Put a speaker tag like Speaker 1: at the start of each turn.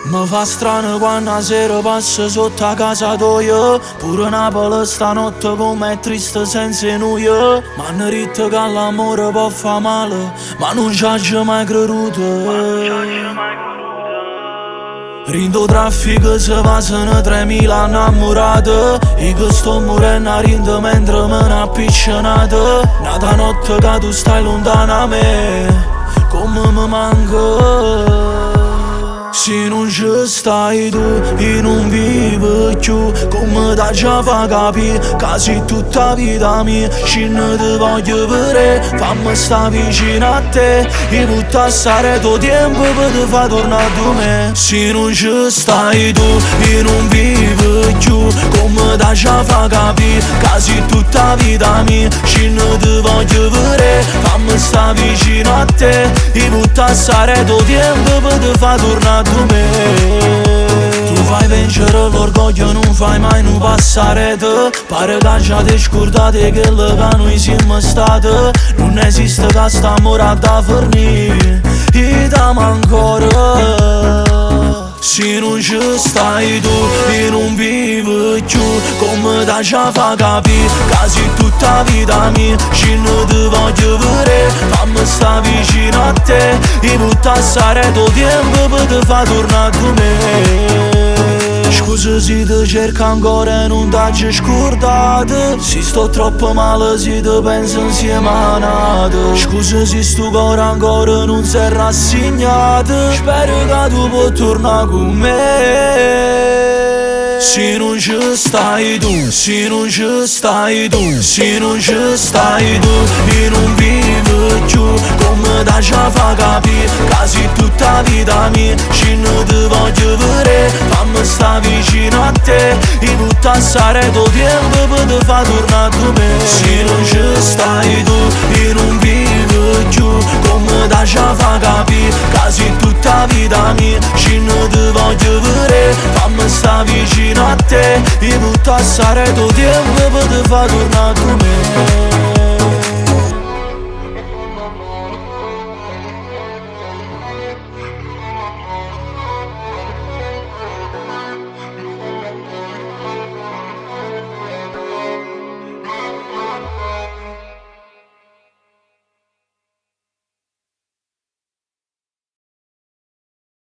Speaker 1: Mi fa strano quando la sera passa sotto a casa tua. Pure Napoli stanotte come è triste senza noi. M'hanno detto che l'amore può fa male, ma non ci ho mai creduto. Rindo traffico se passano 3000 innamorati, e che sto morendo rindo mentre me ne appiccionato. Nata notte che tu stai lontana a me, come mi manca. Se non ci stai tu, io non vivo più. Come da già fa capire che sei tutta la vita mia. Se non ti voglio vedere, fammi sta vicino a te, e butta stare tuo tempo per ti far tornare da me. Se non ci stai tu, io non vivo più. Come da già fa capire che sei tutta la vita mia. Se non ti voglio vedere, fammi sta vicino a te, e butta stare tuo tempo per ti far tornare da me. Tu fai vincere l'orgoglio, non fai mai non passare te. Pare che già ti scordate che noi siamo stati. Non esiste che sta amore da fornire, e t'amo ancora. Se non ci stai tu, io non vivo più. Come da già fa capire che sei tutta la vita mia. Se non ti voglio vedere, fammi sta vicino a te, e butta stare tuo tempo per ti far tornare da me. Scusa se ti cerco ancora e non t'hai scordato, se sto troppo male se ti penso insieme a nato. Scusa se sto cuore ancora non si è rassegnato, spero che tu puoi tornare con me. Se non ci stai tu, se non ci stai tu, se non ci stai tu, io non vivo più. Come da già fa capire che sei tutta la vita mia. Se non ti voglio vedere, fammi sta vicino a te, e butta stare tuo tempo per ti far tornare da me. Se non ci stai tu, io non vivo più. Come da già fa capire che sei tutta la vita mia. Se non ti voglio vedere, fammi sta vicino a te, e butta stare tuo tempo per ti far tornare da me.